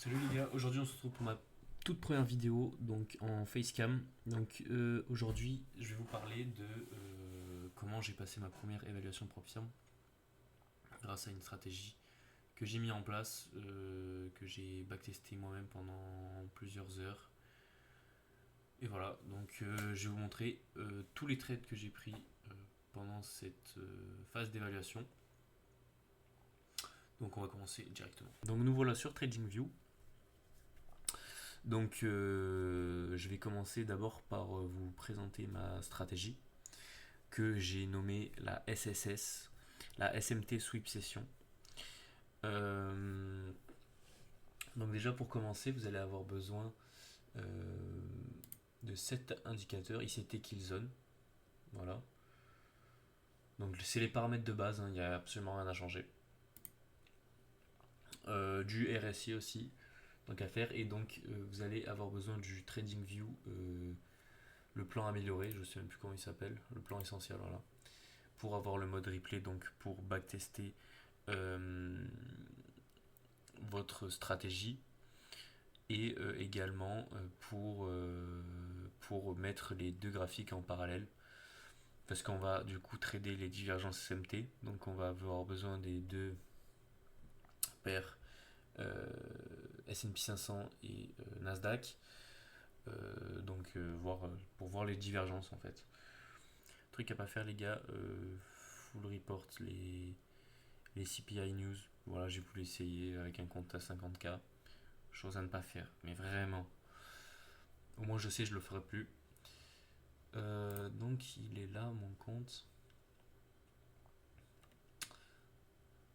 Salut les gars, aujourd'hui on se retrouve pour ma toute première vidéo donc en facecam. Donc aujourd'hui je vais vous parler de comment j'ai passé ma première évaluation Profiam grâce à une stratégie que j'ai mis en place, que j'ai backtesté moi-même pendant plusieurs heures. Et voilà, donc je vais vous montrer tous les trades que j'ai pris pendant cette phase d'évaluation. Donc on va commencer directement. Donc nous voilà sur TradingView. Donc je vais commencer d'abord par vous présenter ma stratégie que j'ai nommée la SSS, la SMT Sweep Session. Euh, donc déjà pour commencer, vous allez avoir besoin euh, de 7 indicateurs ICT Killzone. Voilà. Donc c'est les paramètres de base, il n'y a absolument rien à changer. Du RSI aussi, donc à faire. Et donc vous allez avoir besoin du TradingView, le plan amélioré, je ne sais même plus comment il s'appelle, le plan essentiel, voilà. Pour avoir le mode replay, donc pour backtester votre stratégie et également pour mettre les deux graphiques en parallèle parce qu'on va du coup trader les divergences SMT, donc on va avoir besoin des deux paires S&P 500 et Nasdaq, pour voir les divergences en fait. Truc à pas faire les gars, full report les CPI News. Voilà, j'ai voulu essayer avec un compte à 50K. Chose à ne pas faire, mais vraiment. Au moins je sais, je le ferai plus. Donc il est là mon compte.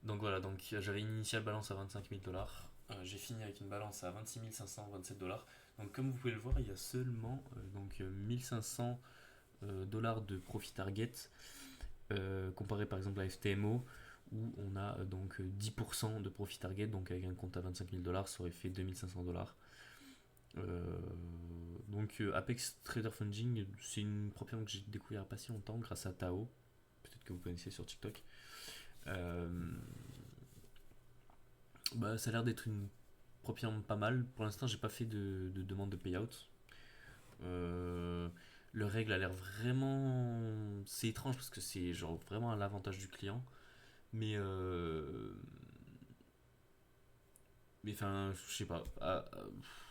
Donc voilà, donc j'avais une initiale balance à 25 000 dollars. J'ai fini avec une balance à 26 527 dollars. Donc comme vous pouvez le voir, il y a seulement 1500 dollars de profit target comparé par exemple à FTMO où on a donc 10% de profit target, donc avec un compte à 25 000 dollars, ça aurait fait 2500 dollars. Donc Apex Trader Funding, c'est une propriété que j'ai découvert il n'y a pas si longtemps grâce à Tao, peut-être que vous connaissez sur TikTok. Ça a l'air d'être une propriété pas mal. Pour l'instant, j'ai pas fait de demande de payout. Le règle a l'air vraiment. C'est étrange parce que c'est genre vraiment à l'avantage du client. Mais enfin, je sais pas.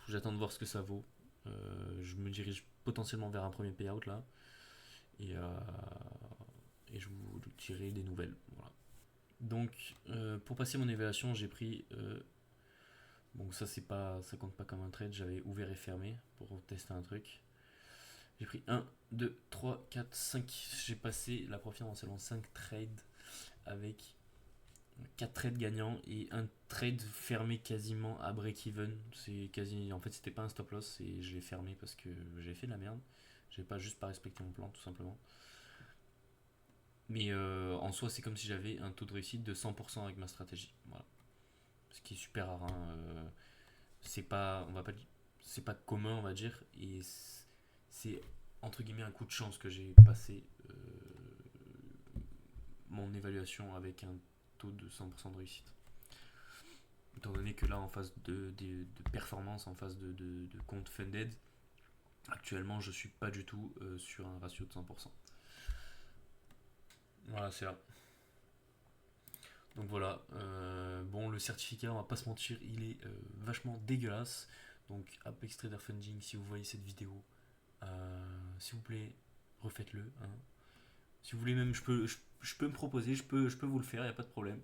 J'attends de voir ce que ça vaut. Je me dirige potentiellement vers un premier payout là. Et, euh, et je vous dirai des nouvelles. Voilà. Donc, pour passer mon évaluation, j'ai pris. Bon, ça, ça compte pas comme un trade. J'avais ouvert et fermé pour tester un truc. J'ai pris 1, 2, 3, 4, 5. J'ai passé la profite en seulement 5 trades avec 4 trades gagnants et un trade fermé quasiment à break-even. En fait, c'était pas un stop loss et je l'ai fermé parce que j'avais fait de la merde. J'ai pas juste pas respecté mon plan, tout simplement. Mais en soi, c'est comme si j'avais un taux de réussite de 100% avec ma stratégie. Voilà. Ce qui est super rare. Hein. C'est pas, on va pas, c'est pas commun, on va dire. Et c'est entre guillemets un coup de chance que j'ai passé mon évaluation avec un taux de 100% de réussite. Étant donné que là, en phase de performance, en phase de compte funded, actuellement, je suis pas du tout sur un ratio de 100%. Voilà, c'est là. Donc voilà, bon, le certificat, on va pas se mentir, il est vachement dégueulasse. Donc Apex Trader Funding, si vous voyez cette vidéo, s'il vous plaît, refaites-le. Hein. Si vous voulez même, je peux me proposer, je peux vous le faire, il n'y a pas de problème.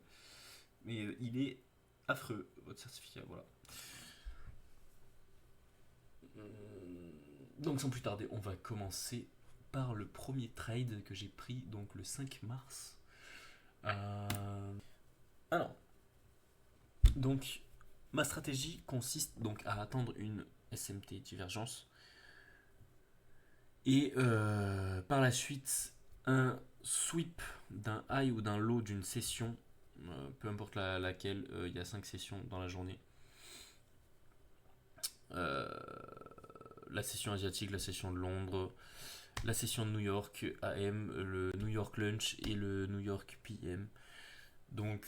Mais il est affreux, votre certificat, voilà. Donc sans plus tarder, on va commencer par le premier trade que j'ai pris, donc le 5 mars. Alors, donc ma stratégie consiste donc à attendre une SMT divergence et par la suite un sweep d'un high ou d'un low d'une session, peu importe laquelle, il y a 5 sessions dans la journée. La session asiatique, la session de Londres, la session de New York AM, le New York Lunch et le New York PM. Donc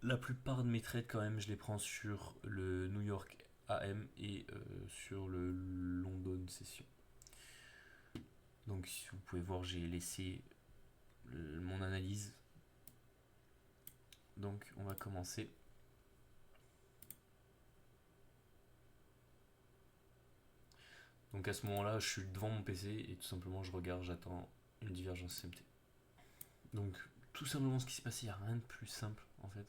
La plupart de mes trades, quand même, je les prends sur le New York AM et sur le London Session. Donc, si vous pouvez voir, j'ai laissé mon analyse. Donc, on va commencer. Donc, à ce moment-là, je suis devant mon PC et tout simplement, je regarde, j'attends une divergence CMT. Donc, tout simplement, ce qui s'est passé, il n'y a rien de plus simple en fait.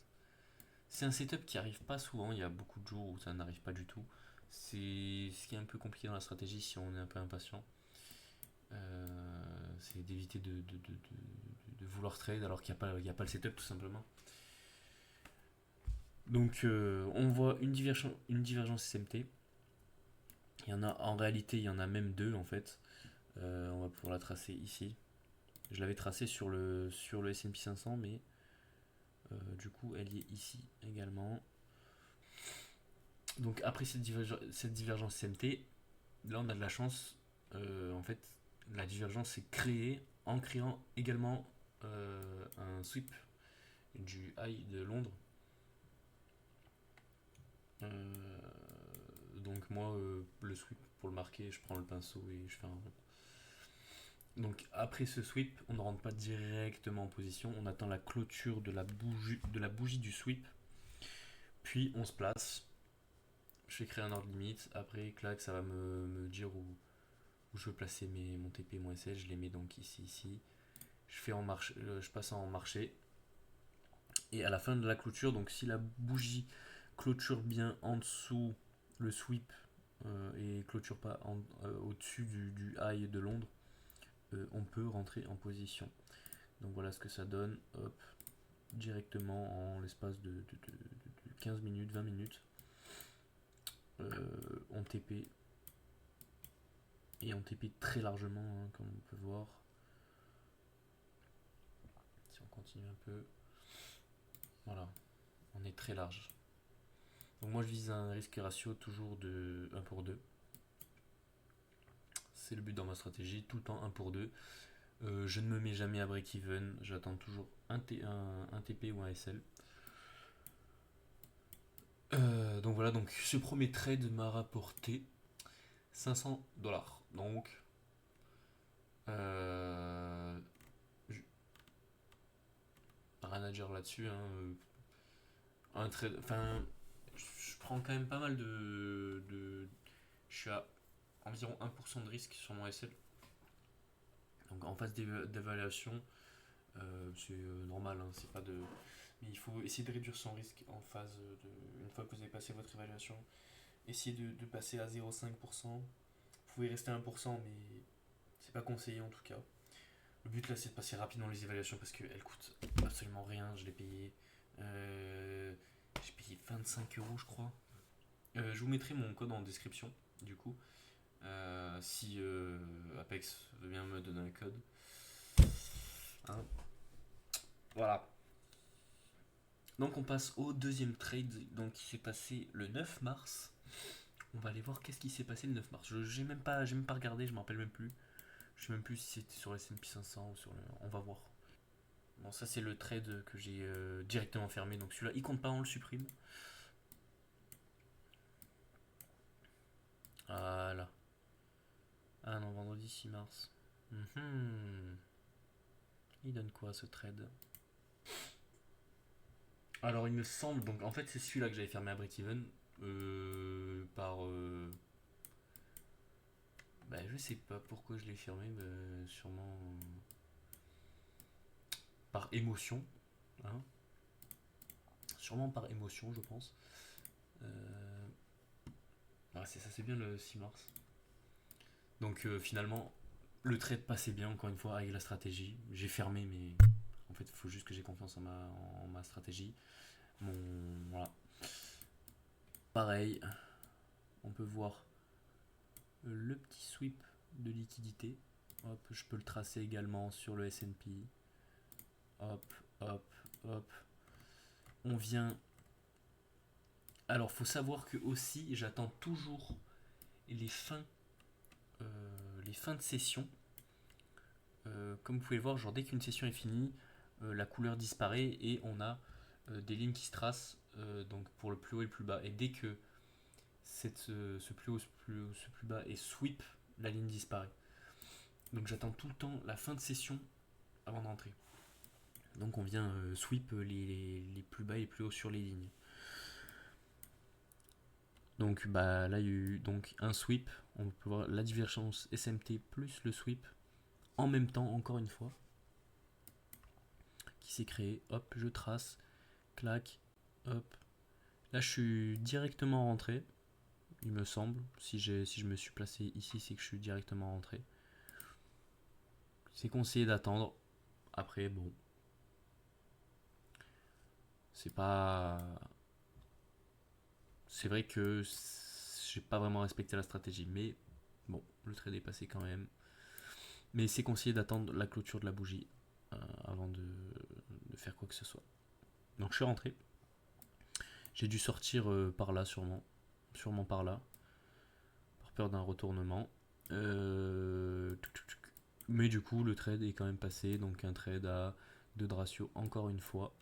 C'est un setup qui arrive pas souvent, il y a beaucoup de jours où ça n'arrive pas du tout. C'est ce qui est un peu compliqué dans la stratégie si on est un peu impatient. C'est d'éviter de vouloir trade alors qu'il n'y a pas le setup tout simplement. Donc on voit une divergence SMT. Il y en a en réalité, il y en a même deux en fait. On va pouvoir la tracer ici. Je l'avais tracée sur le S&P 500, mais du coup elle y est ici également. Donc après cette divergence SMT, là on a de la chance. En fait, la divergence s'est créée en créant également un sweep du high de Londres. Donc moi, le sweep, pour le marquer, je prends le pinceau et je fais un rond. Donc après ce sweep, on ne rentre pas directement en position, on attend la clôture de la bougie du sweep, puis on se place. Je vais créer un ordre limite, après clac, ça va me dire où je veux placer mon TP et mon SL, je les mets donc ici. Je passe en marché. Et à la fin de la clôture, donc si la bougie clôture bien en dessous le sweep et clôture pas au-dessus du high de Londres, on peut rentrer en position. Donc voilà ce que ça donne. Hop, directement en l'espace de 15 minutes, 20 minutes. On TP. Et on TP très largement, hein, comme on peut voir. Si on continue un peu. Voilà, on est très large. Donc moi je vise un risque ratio toujours de 1 pour 2. C'est le but dans ma stratégie, tout le temps 1 pour 2. Je ne me mets jamais à break-even, j'attends toujours un TP ou un SL. Donc voilà, donc ce premier trade m'a rapporté 500 dollars. Donc, rien à dire là-dessus. Hein. Un trade, enfin, je prends quand même pas mal je suis à environ 1% de risque sur mon SL. Donc en phase d'évaluation, c'est normal, hein, c'est pas de. Mais il faut essayer de réduire son risque en phase une fois que vous avez passé votre évaluation. Essayez de passer à 0,5%. Vous pouvez rester à 1%, mais c'est pas conseillé en tout cas. Le but là, c'est de passer rapidement les évaluations parce qu'elles coûtent absolument rien. Je l'ai payé. J'ai payé 25 €, je crois. Je vous mettrai mon code en description, du coup. Si Apex veut bien me donner un code. Hein. Voilà. Donc on passe au deuxième trade donc, qui s'est passé le 9 mars. On va aller voir qu'est-ce qui s'est passé le 9 mars. J'ai même pas regardé, je m'en rappelle même plus. Je sais même plus si c'était sur le S&P 500 ou sur le. On va voir. Bon, ça c'est le trade que j'ai directement fermé. Donc celui-là, il compte pas, on le supprime. Voilà. Ah non, vendredi 6 mars. Il donne quoi ce trade? Alors il me semble, donc en fait c'est celui-là que j'avais fermé à break-even par... Bah je sais pas pourquoi je l'ai fermé, sûrement par émotion. Hein, sûrement par émotion je pense. C'est ça, c'est bien le 6 mars. Donc finalement, le trade passait bien encore une fois avec la stratégie. J'ai fermé mais en fait il faut juste que j'ai confiance en ma stratégie. Voilà. Pareil, on peut voir le petit sweep de liquidité. Hop, je peux le tracer également sur le S&P. Hop, hop, hop. On vient. Alors, faut savoir que aussi, j'attends toujours les fins de session. Comme vous pouvez le voir, genre dès qu'une session est finie, la couleur disparaît et on a des lignes qui se tracent donc pour le plus haut et le plus bas. Et dès que ce plus haut, ce plus bas est sweep, la ligne disparaît. Donc j'attends tout le temps la fin de session avant d'entrer. Donc on vient sweep les plus bas et les plus hauts sur les lignes. Donc bah, là il y a eu donc un sweep, on peut voir la divergence SMT plus le sweep en même temps encore une fois qui s'est créé. Hop, je trace, clac, hop. Là je suis directement rentré, il me semble. Si je me suis placé ici, c'est que je suis directement rentré. C'est conseillé d'attendre. Après bon, c'est pas... C'est vrai que j'ai pas vraiment respecté la stratégie, mais bon, le trade est passé quand même. Mais c'est conseillé d'attendre la clôture de la bougie avant de faire quoi que ce soit. Donc je suis rentré. J'ai dû sortir par là sûrement. Sûrement par là. Par peur d'un retournement. Mais du coup le trade est quand même passé. Donc un trade à 2 de ratio encore une fois.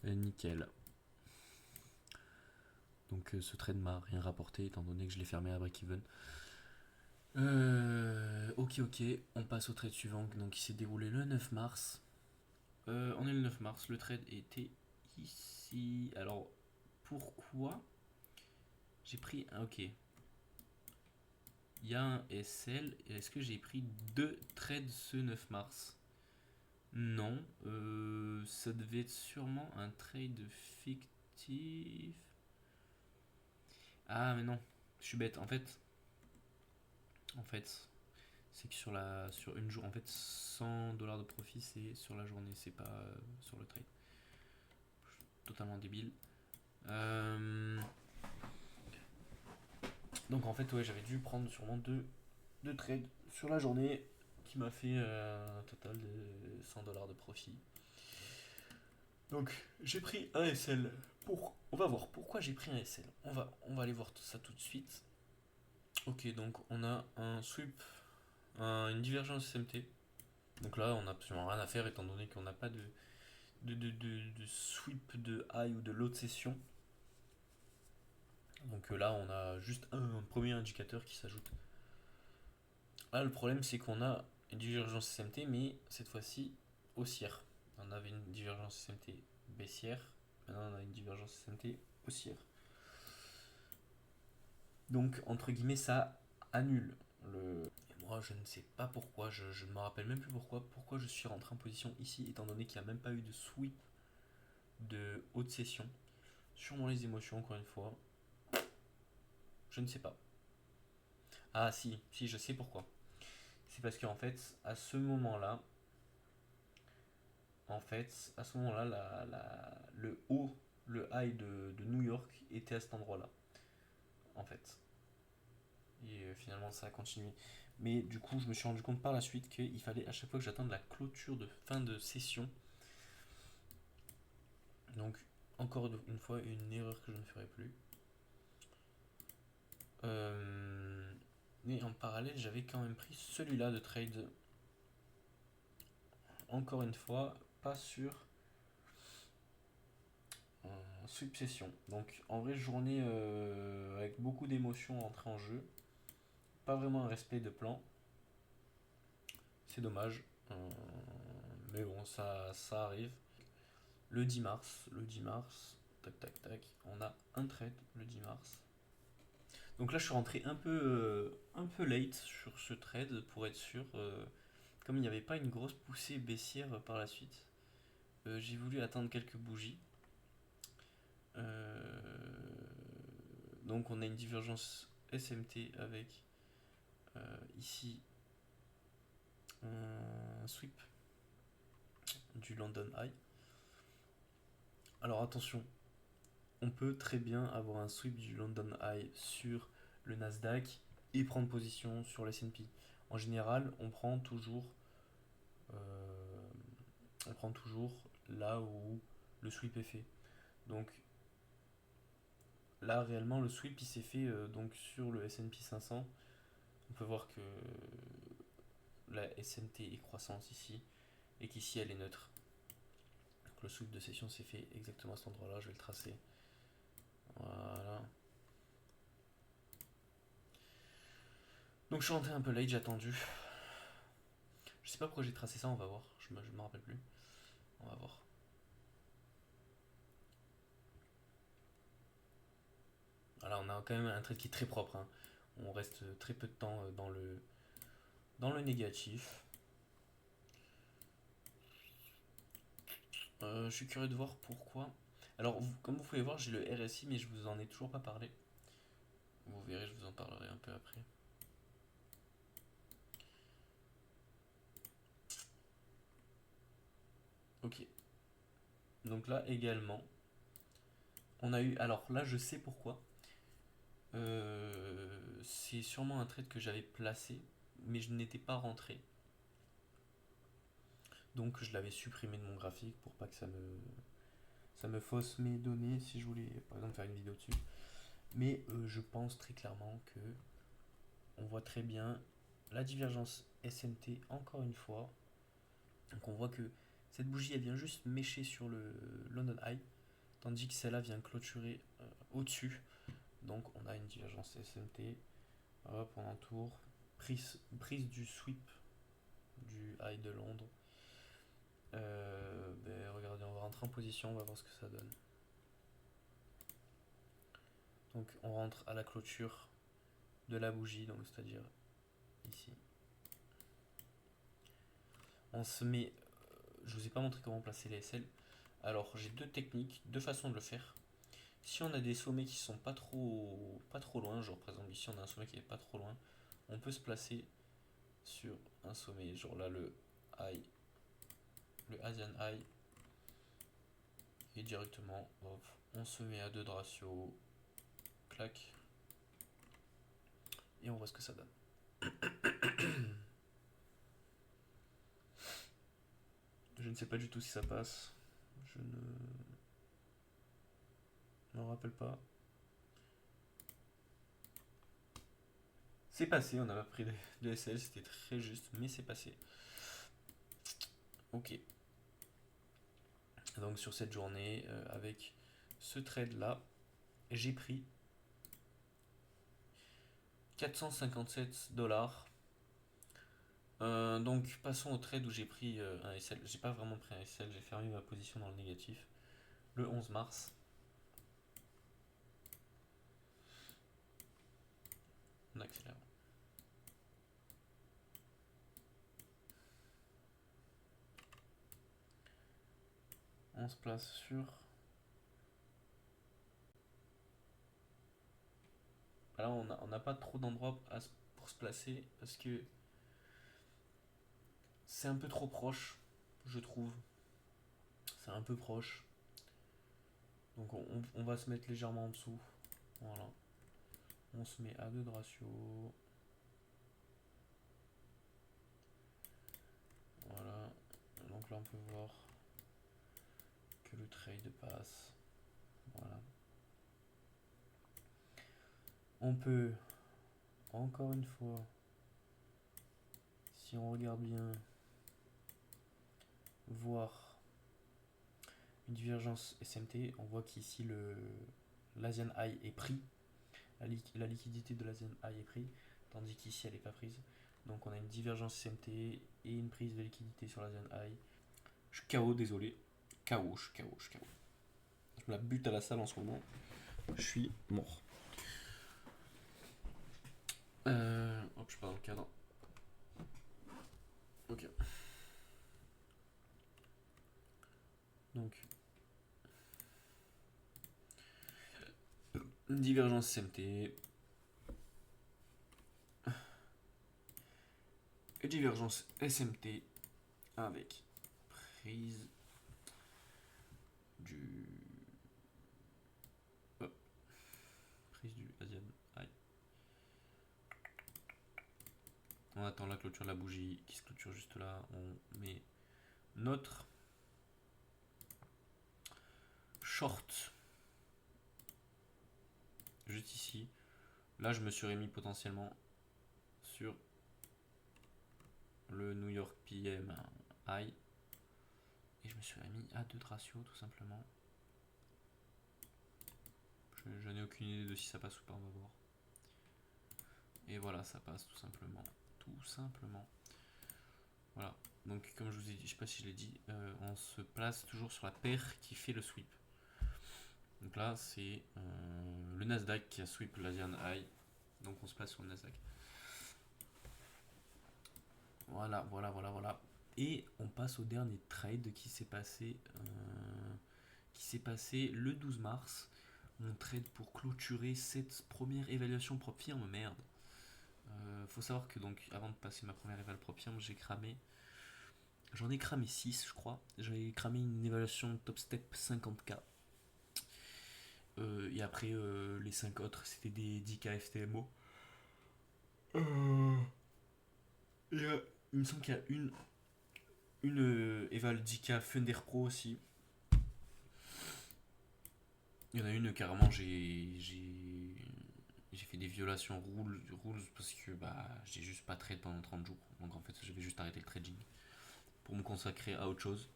Et nickel. Donc ce trade m'a rien rapporté étant donné que je l'ai fermé à break-even. Ok, on passe au trade suivant, donc il s'est déroulé le 9 mars. On est le 9 mars, le trade était ici. Alors, pourquoi j'ai pris un... Ok. Il y a un SL, est-ce que j'ai pris 2 trades ce 9 mars? Non, ça devait être sûrement un trade fictif. Ah, mais non, je suis bête. En fait, c'est que sur une journée, en fait, 100 dollars de profit, c'est sur la journée, c'est pas sur le trade. Totalement débile. Donc en fait, ouais, j'avais dû prendre sûrement deux trades sur la journée qui m'a fait un total de 100 dollars de profit. Donc j'ai pris un SL. On va voir pourquoi j'ai pris un SL. On va aller voir tout ça tout de suite. Ok, donc on a un sweep, une divergence SMT. Donc là, on n'a absolument rien à faire étant donné qu'on n'a pas de sweep de high ou de low de session. Donc là, on a juste un premier indicateur qui s'ajoute. Là, le problème, c'est qu'on a une divergence SMT, mais cette fois-ci haussière. On avait une divergence SMT baissière, maintenant on a une divergence SMT haussière. Donc, entre guillemets, ça annule le. Et moi, je ne sais pas pourquoi, je ne me rappelle même plus pourquoi je suis rentré en position ici, étant donné qu'il n'y a même pas eu de sweep de haute session. Sûrement les émotions, encore une fois. Je ne sais pas. Ah, si, je sais pourquoi. C'est parce qu'en fait, à ce moment-là, le haut, le high de New York était à cet endroit-là, en fait. Et finalement, ça a continué. Mais du coup, je me suis rendu compte par la suite qu'il fallait à chaque fois que j'attende la clôture de fin de session. Donc, encore une fois, une erreur que je ne ferai plus. Mais en parallèle, j'avais quand même pris celui-là de trade. Encore une fois, pas sur sweep session. Donc, en vraie journée avec beaucoup d'émotions entrées en jeu. Pas vraiment un respect de plan. C'est dommage. Mais bon, ça arrive. Le 10 mars, tac tac tac, on a un trade le 10 mars. Donc là, je suis rentré un peu late sur ce trade pour être sûr. Comme il n'y avait pas une grosse poussée baissière par la suite, j'ai voulu attendre quelques bougies. Donc on a une divergence SMT avec ici un sweep du London High. Alors attention, on peut très bien avoir un sweep du London High sur le Nasdaq et prendre position sur le S&P. En général, on prend toujours là où le sweep est fait. Donc là, réellement, le sweep il s'est fait donc sur le S&P 500. On peut voir que la SMT est croissante ici et qu'ici elle est neutre. Donc le sweep de session s'est fait exactement à cet endroit là, je vais le tracer. Voilà. Donc je suis rentré un peu late, j'ai attendu. Je sais pas pourquoi j'ai tracé ça, on va voir. Je me rappelle plus. On va voir. Voilà, on a quand même un trade qui est très propre, hein. On reste très peu de temps dans le négatif. Je suis curieux de voir pourquoi. Alors, comme vous pouvez voir, j'ai le RSI, mais je vous en ai toujours pas parlé. Vous verrez, je vous en parlerai un peu après. Ok. Donc là également, on a eu. Alors là, je sais pourquoi. C'est sûrement un trade que j'avais placé, mais je n'étais pas rentré. Donc je l'avais supprimé de mon graphique pour pas que ça me fausse mes données si je voulais par exemple faire une vidéo dessus. Mais je pense très clairement que on voit très bien la divergence SMT encore une fois. Donc on voit que cette bougie elle vient juste mécher sur le London High, tandis que celle-là vient clôturer au-dessus. Donc on a une divergence SMT. Hop, on entoure. Prise du sweep du high de Londres. Regardez, on va rentrer en position, on va voir ce que ça donne. Donc on rentre à la clôture de la bougie, donc c'est-à-dire ici. On se met. Je vous ai pas montré comment placer les SL. Alors j'ai deux techniques, deux façons de le faire. Si on a des sommets qui sont pas trop loin, genre par exemple ici on a un sommet qui est pas trop loin, on peut se placer sur un sommet, genre là le Asian High, et directement hop, on se met à 2 de ratio, clac, et on voit ce que ça donne. Je ne sais pas du tout si ça passe, je ne m'en rappelle pas. C'est passé, on a pas pris de SL, c'était très juste, mais c'est passé. Ok. Donc sur cette journée, avec ce trade là, j'ai pris 457 $. Donc passons au trade où j'ai pris un SL. J'ai pas vraiment pris un SL, j'ai fermé ma position dans le négatif le 11 mars. On accélère. On se place sur. Là, on n'a pas trop d'endroits pour se placer parce que c'est un peu trop proche, je trouve. C'est un peu proche. Donc on va se mettre légèrement en dessous. Voilà. On se met à 2 de ratio. Voilà. Donc là, on peut voir que le trade passe. Voilà. On peut, encore une fois, si on regarde bien, voir une divergence SMT. On voit qu'ici l'Asian High est pris. La liquidité de l'Asian High est prise, tandis qu'ici elle n'est pas prise. Donc on a une divergence SMT et une prise de liquidité sur l'Asian High. Je suis KO, désolé. KO, je suis KO, je suis KO. Je me la bute à la salle en ce moment. Je suis mort. Hop, je pars dans le cadre. Ok. Donc, divergence SMT. Et divergence SMT avec prise du. Prise du Asian High. On attend la clôture de la bougie qui se clôture juste là. On met notre short juste ici. Là, je me suis remis potentiellement sur le New York PM High. Et je me suis mis à 2 de ratio tout simplement. Je n'ai aucune idée de si ça passe ou pas, on va voir. Et voilà, ça passe tout simplement. Tout simplement. Voilà. Donc comme je vous ai dit, je sais pas si je l'ai dit, on se place toujours sur la paire qui fait le sweep. Donc là, c'est le Nasdaq qui a sweep l'Asian High. Donc on se place sur le Nasdaq. Voilà. Et on passe au dernier trade qui s'est passé le 12 mars. Mon trade pour clôturer cette première évaluation propre firme, merde. Faut savoir que donc avant de passer ma première évaluation propre firme, j'en ai cramé 6 je crois. J'ai cramé une évaluation top step 50k. Et après les 5 autres c'était des 10k FTMO. Il me semble qu'il y a une Eval 10k Thunder Pro aussi. Il y en a une carrément j'ai fait des violations rules parce que bah j'ai juste pas trade pendant 30 jours. Donc en fait j'avais juste arrêté le trading pour me consacrer à autre chose.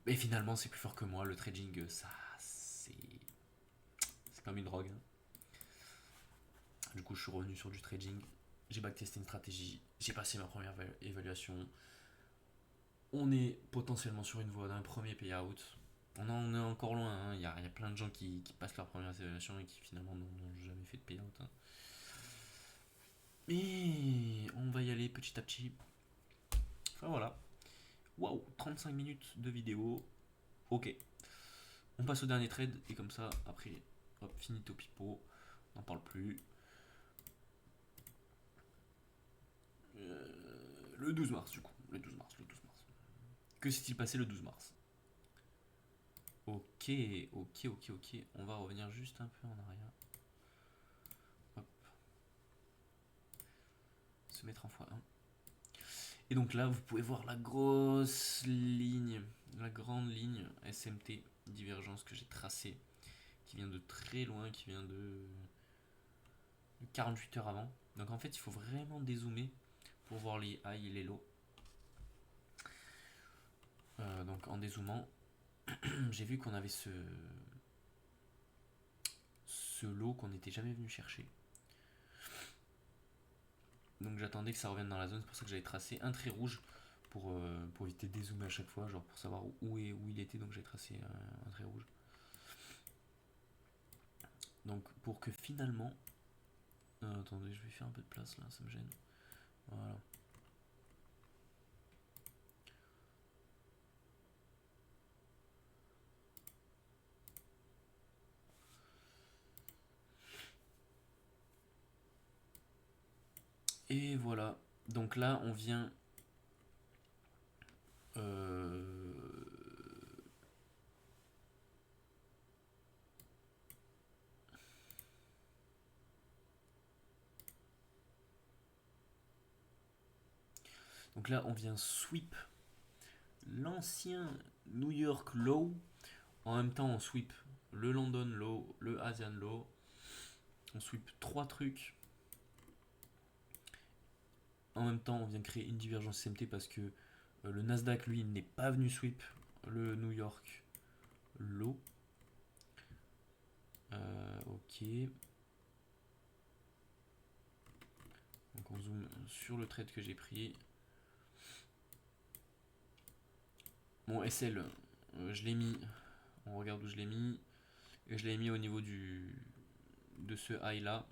Et finalement c'est plus fort que moi, le trading ça c'est comme une drogue. Du coup je suis revenu sur du trading, j'ai backtesté une stratégie, j'ai passé ma première évaluation. On est potentiellement sur une voie d'un premier payout. On en est encore loin, hein. Il y a plein de gens qui passent leur première évaluation et qui finalement n'ont jamais fait de payout. Hein. Et on va y aller petit à petit. Enfin voilà. Waouh, 35 minutes de vidéo. Ok. On passe au dernier trade et comme ça, après, hop, finito pipo. On n'en parle plus. Le 12 mars du coup. Le 12 mars. Que s'est-il passé le 12 mars? Ok. On va revenir juste un peu en arrière. Hop. Se mettre en x1. Et donc là, vous pouvez voir la grosse ligne, la grande ligne SMT, divergence que j'ai tracée, qui vient de très loin, qui vient de 48 heures avant. Donc en fait, il faut vraiment dézoomer pour voir les highs et les lows. Donc en dézoomant, j'ai vu qu'on avait ce lot qu'on n'était jamais venu chercher. Donc j'attendais que ça revienne dans la zone, c'est pour ça que j'avais tracé un trait rouge pour éviter de dézoomer à chaque fois, genre pour savoir où il était, donc j'ai tracé un trait rouge. Donc pour que finalement... attendez, je vais faire un peu de place là, ça me gêne. Voilà. Et voilà. Donc là, on vient... Donc là, on vient sweep l'ancien New York Low. En même temps, on sweep le London Low, le Asian Low. On sweep 3 trucs. En même temps, on vient créer une divergence SMT parce que le Nasdaq, lui, n'est pas venu sweep le New York Low. Ok. Donc on zoome sur le trade que j'ai pris. Bon, SL, je l'ai mis. On regarde où je l'ai mis. Et je l'ai mis au niveau de ce high là.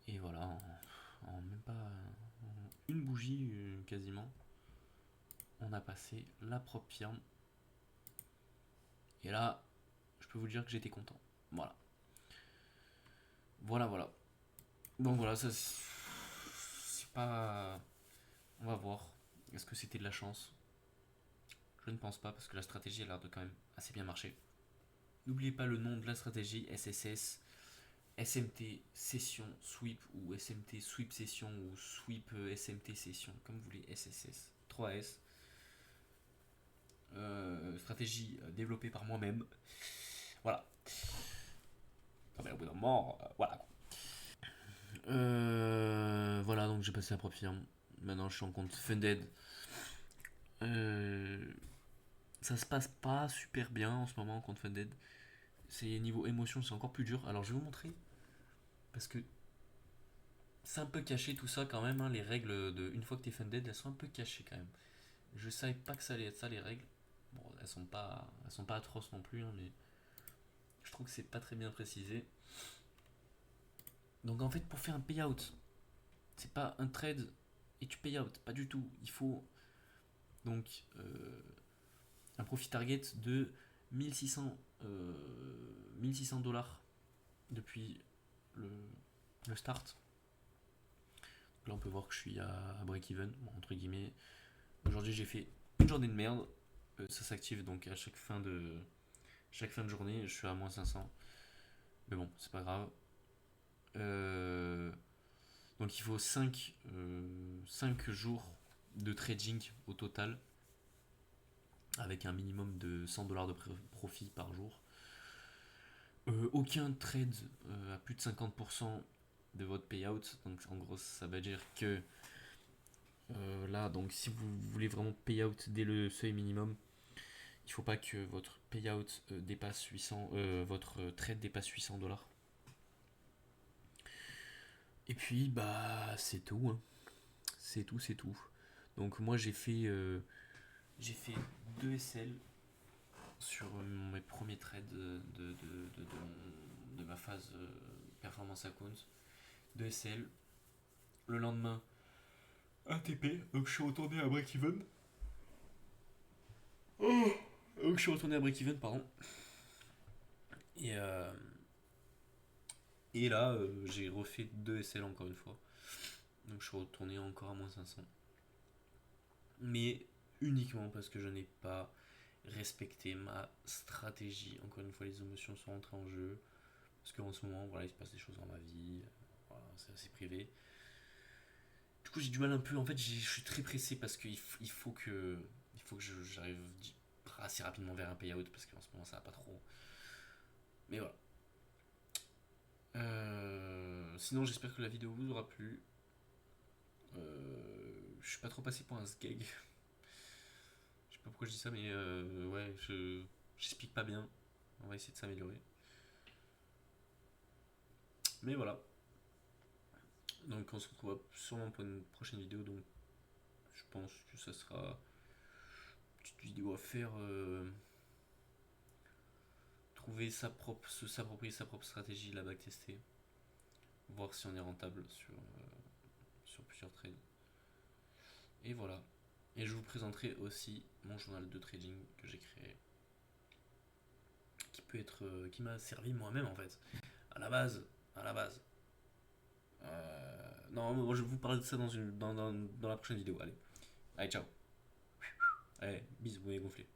Et voilà, en même pas une bougie quasiment, on a passé la propre firme. Et là, je peux vous dire que j'étais content. Voilà. Donc voilà, ça c'est pas... On va voir. Est-ce que c'était de la chance? Je ne pense pas parce que la stratégie a l'air de quand même assez bien marcher. N'oubliez pas le nom de la stratégie, SSS, SMT Session Sweep ou SMT Sweep Session ou Sweep SMT Session, comme vous voulez, SSS. 3S. Stratégie développée par moi-même. Voilà. Non, mais au bout d'un moment, voilà. Voilà, donc j'ai passé la propre firme. Maintenant, je suis en compte Funded. Euh, Ça se passe pas super bien en ce moment en compte Funded. C'est niveau émotion, c'est encore plus dur. Alors, je vais vous montrer parce que c'est un peu caché tout ça quand même. Hein, les règles de une fois que t'es Funded, elles sont un peu cachées quand même. Je savais pas que ça allait être ça les règles. Bon, elles sont pas atroces non plus, hein, mais je trouve que c'est pas très bien précisé. Donc en fait, pour faire un payout, c'est pas un trade et tu pay out, pas du tout. Il faut donc un profit target de 1600 $, depuis le, le start. Donc là, on peut voir que je suis à break-even, bon, entre guillemets. Aujourd'hui, j'ai fait une journée de merde. Ça s'active donc à chaque fin de journée. Je suis à moins 500. Mais bon, c'est pas grave. Euh, donc il faut 5 jours de trading au total, avec un minimum de 100 $ de profit par jour. Aucun trade à plus de 50% de votre payout. Donc en gros, ça veut dire que là, donc si vous voulez vraiment payout dès le seuil minimum, il ne faut pas que votre payout dépasse 800, votre trade dépasse 800 $. Et puis bah c'est tout, hein. C'est tout, c'est tout. Donc moi j'ai fait 2 SL sur mes premiers trades de ma phase performance account. 2 SL. Le lendemain, ATP. Donc je suis retourné à break-even. Donc je suis retourné à break-even, pardon. Et, euh, et là, j'ai refait 2 SL encore une fois. Donc je suis retourné encore à moins 500. Mais uniquement parce que je n'ai pas respecté ma stratégie. Encore une fois, les émotions sont entrées en jeu. Parce qu'en ce moment, voilà, il se passe des choses dans ma vie. Voilà, c'est assez privé. Du coup, j'ai du mal un peu. En fait, je suis très pressé parce qu'il faut que j'arrive assez rapidement vers un payout parce qu'en ce moment, ça va pas trop. Mais voilà. Sinon, j'espère que la vidéo vous aura plu. Je suis pas trop passé pour un sgeg. Je sais pas pourquoi je dis ça, mais ouais, j'explique pas bien. On va essayer de s'améliorer. Mais voilà. Donc on se retrouve sûrement pour une prochaine vidéo. Donc je pense que ça sera une petite vidéo à faire. Trouver s'approprier sa propre stratégie, la backtester. Voir si on est rentable sur plusieurs trades. Et voilà. Et je vous présenterai aussi mon journal de trading que j'ai créé. Qui m'a servi moi-même en fait. À la base. À la base. Non, moi, je vais vous parler de ça dans la prochaine vidéo. Allez, ciao. Allez, bisous, vous m'avez gonflé.